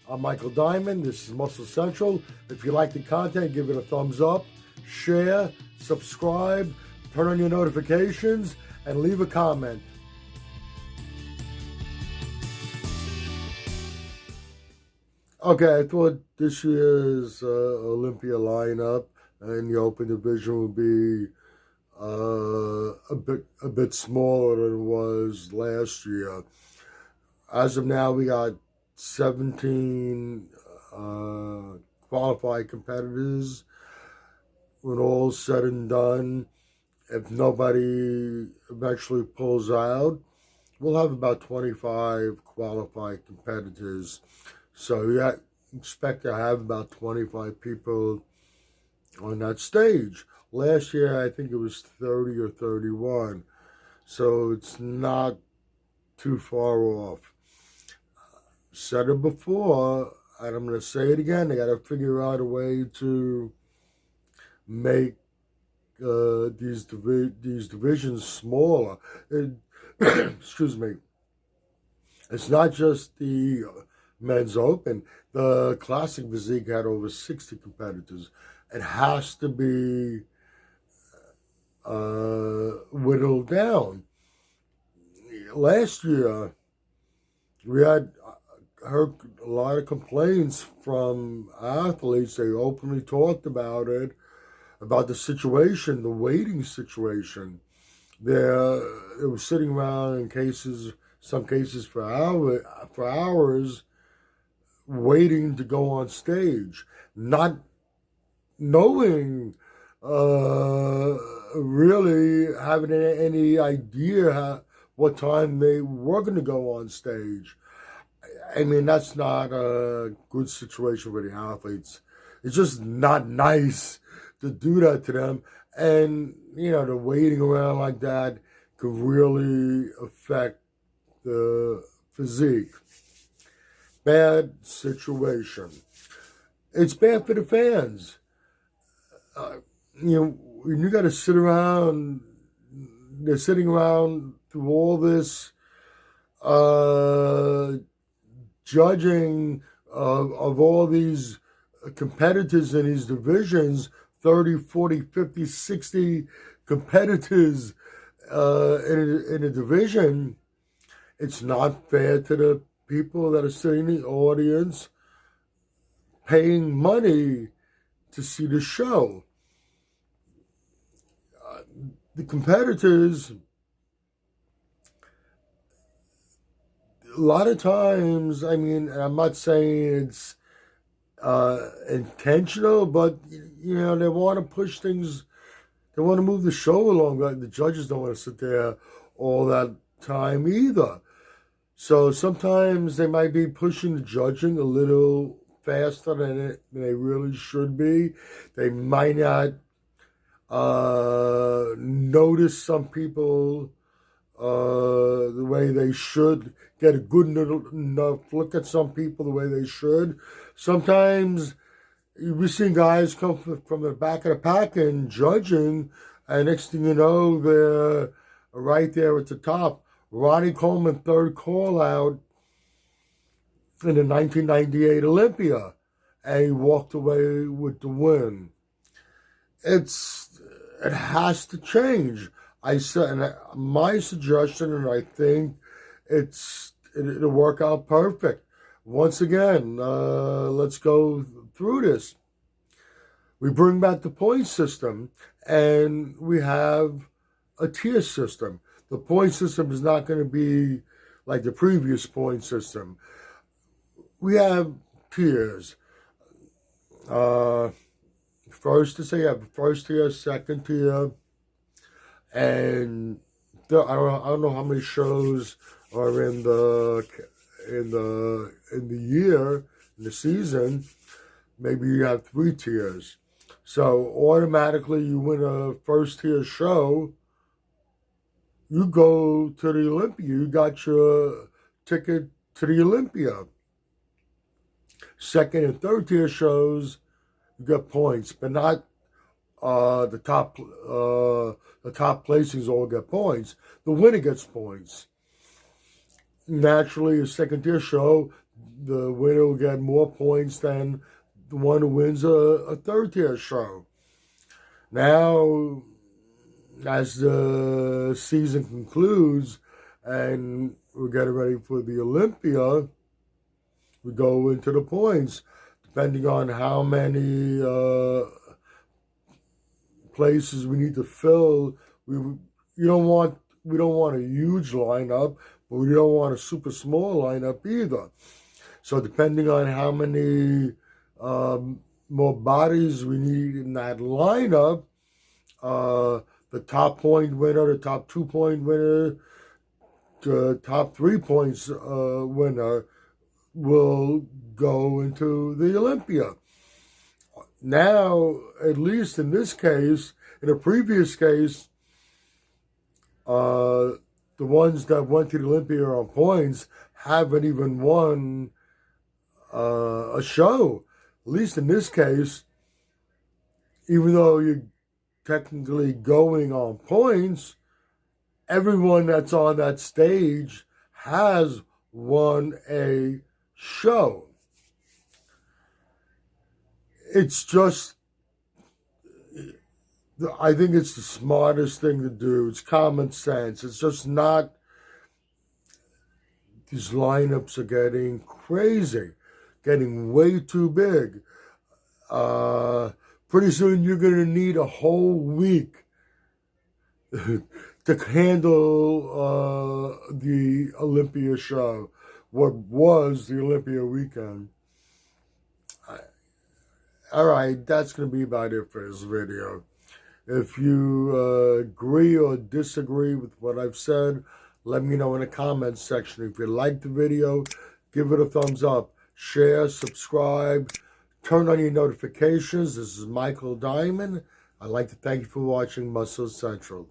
I'm Michael Diamond. This is Muscle Central. If you like the content, give it a thumbs up, share, subscribe, turn on your notifications, and leave a comment. Okay, I thought this year's Olympia lineup in the open division would be a bit smaller than it was last year. As of now, we got 17 qualified competitors. When all's said and done, if nobody eventually pulls out, we'll have about 25 qualified competitors. So you expect to have about 25 people on that stage. Last year, I think it was 30 or 31. So it's not too far off. Said it before, and I'm going to say it again. They got to figure out a way to make these divisions smaller. Excuse me. It's not just the men's open. The classic physique had over 60 competitors. It has to be whittled down. Last year, we had heard a lot of complaints from athletes. They openly talked about it, about the situation, the waiting situation. They were sitting around in some cases for hours, waiting to go on stage, not knowing, really having any idea what time they were going to go on stage. I mean, that's not a good situation for the athletes. It's just not nice to do that to them. And, the waiting around like that could really affect the physique. Bad situation. It's bad for the fans. You got to sit around. They're sitting around through all this judging of all these competitors in these divisions, 30, 40, 50, 60 competitors in a division. It's not fair to the people that are sitting in the audience paying money to see the show. The competitors, a lot of times, and I'm not saying it's intentional, but, they want to push things, they want to move the show along. The judges don't want to sit there all that time either. So sometimes they might be pushing the judging a little faster than they really should be. They might not notice some people the way they should, get a good enough look at some people the way they should. Sometimes we've seen guys come from the back of the pack and judging, and next thing you know, they're right there at the top. Ronnie Coleman, third call out in the 1998 Olympia, and he walked away with the win. It has to change. I said, and my suggestion, and I think it'll work out perfect. Once again, let's go through this. We bring back the point system, and we have a tier system. The point system is not going to be like the previous point system. We have tiers. First tier, second tier, and I don't know how many shows are in the year, in the season. Maybe you have 3 tiers. So automatically you win a first tier show, you go to the Olympia. You got your ticket to the Olympia. Second and third tier shows, you get points, but not the top placings all get points. The winner gets points. Naturally, a second tier show, the winner will get more points than the one who wins a third-tier show. Now, as the season concludes and we're getting ready for the Olympia, we go into the points. Depending on how many places we need to fill, we don't want a huge lineup, but we don't want a super small lineup either. So depending on how many more bodies we need in that lineup, the top point winner, the top 2 point winner, the top 3 points winner will go into the Olympia. Now, at least in this case, in a previous case, the ones that went to the Olympia on points haven't even won a show. At least in this case, even though you're technically going on points, everyone that's on that stage has won a show. It's just, I think it's the smartest thing to do. It's common sense. It's just not, these lineups are getting crazy, getting way too big. Pretty soon you're going to need a whole week to handle the Olympia show, what was the Olympia weekend. Alright, that's going to be about it for this video. If you agree or disagree with what I've said, let me know in the comments section. If you like the video, give it a thumbs up. Share, subscribe, turn on your notifications. This is Michael Diamond. I'd like to thank you for watching Muscle Central.